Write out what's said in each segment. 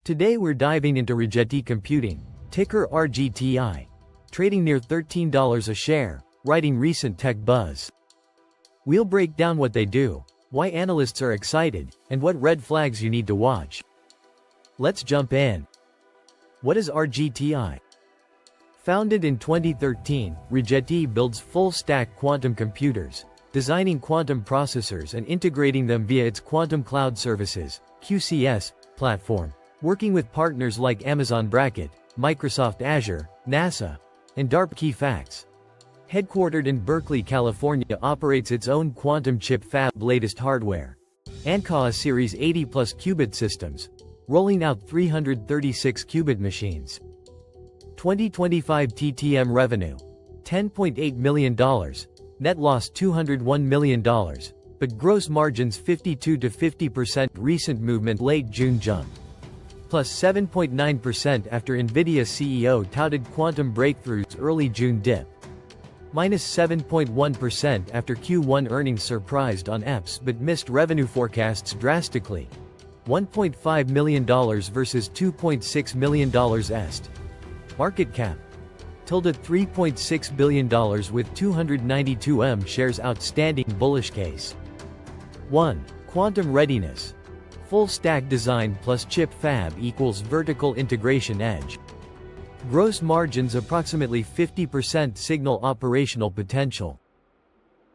Today we're diving into Rgti Computing, ticker RGTI, trading near $13 a share, riding recent tech buzz. We'll break down what they do, why analysts are excited, and what red flags you need to watch. Let's jump in. What is RGTI? Founded in 2013, Rgti builds full-stack quantum computers, designing quantum processors and integrating them via its Quantum Cloud Services (QCS) platform, working with partners like Amazon Braket, Microsoft Azure, NASA, and DARPA. Key facts. Headquartered in Berkeley, California, operates its own quantum chip fab, latest hardware, Ankaa Series 80+ qubit systems, rolling out 336 qubit machines. 2025 TTM revenue, $10.8 million, net loss $201 million, but gross margins 52 to 50%. Recent movement: late June jump, plus 7.9% after Nvidia CEO touted quantum breakthroughs. Early June dip, minus 7.1% after Q1 earnings surprised on EPS but missed revenue forecasts drastically, $1.5 million versus $2.6 million est. Market cap, $3.6 billion with 292 M shares outstanding. Bullish case. 1. Quantum readiness. Full stack design plus chip fab equals vertical integration edge. Gross margins approximately 50%. Signal operational potential.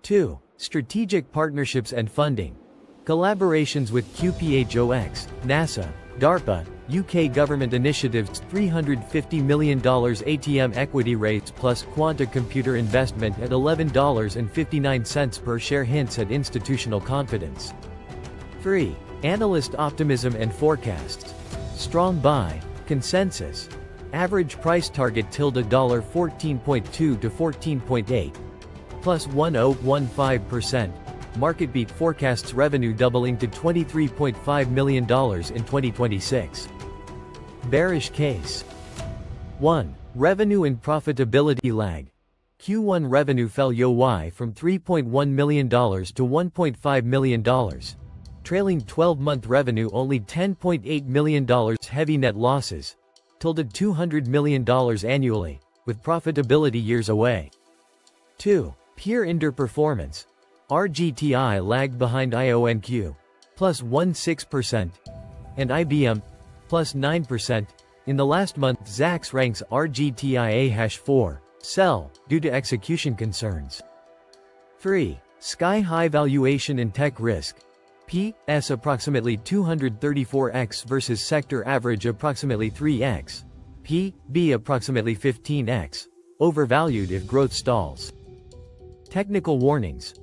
2. Strategic partnerships and funding. Collaborations with QPHOX, NASA, DARPA, UK government initiatives. $350 million ATM equity raise plus quanta computer investment at $11.59 per share hints at institutional confidence. 3. Analyst optimism and forecasts. Strong buy consensus. Average price target $14.2 to 14.8, plus 1015%. Market beat forecasts revenue doubling to $23.5 million in 2026. Bearish case. 1. Revenue and profitability lag. Q1 revenue fell YoY from $3.1 million to $1.5 million. Trailing 12-month revenue only $10.8 million. Heavy net losses, $200 million annually, with profitability years away. 2. Peer underperformance. RGTI lagged behind IonQ, plus 16%, and IBM, plus 9%. In the last month, Zacks ranks RGTI A-4, sell, due to execution concerns. 3. Sky-high valuation and tech risk. P/S approximately 234x versus sector average approximately 3x. P/B approximately 15x. Overvalued if growth stalls. Technical warnings.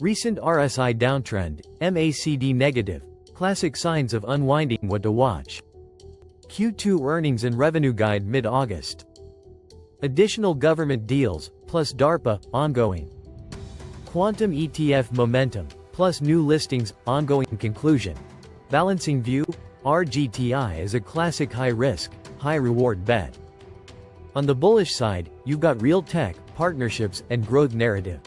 Recent RSI downtrend, MACD negative, classic signs of unwinding. What to watch. Q2 earnings and revenue guide mid-August. Additional government deals, plus DARPA, ongoing. Quantum ETF momentum, plus new listings, ongoing. Conclusion. Balancing view, RGTI is a classic high-risk, high-reward bet. On the bullish side, you've got real tech, partnerships, and growth narrative.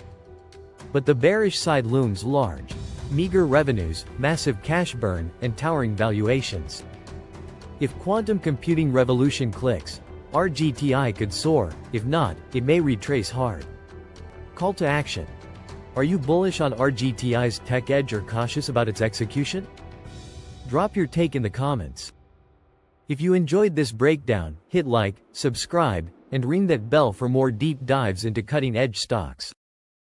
But the bearish side looms large. Meager revenues, massive cash burn, and towering valuations. If quantum computing revolution clicks, RGTI could soar. If not, it may retrace hard. Call to action. Are you bullish on RGTI's tech edge or cautious about its execution? Drop your take in the comments. If you enjoyed this breakdown, hit like, subscribe, and ring that bell for more deep dives into cutting-edge stocks.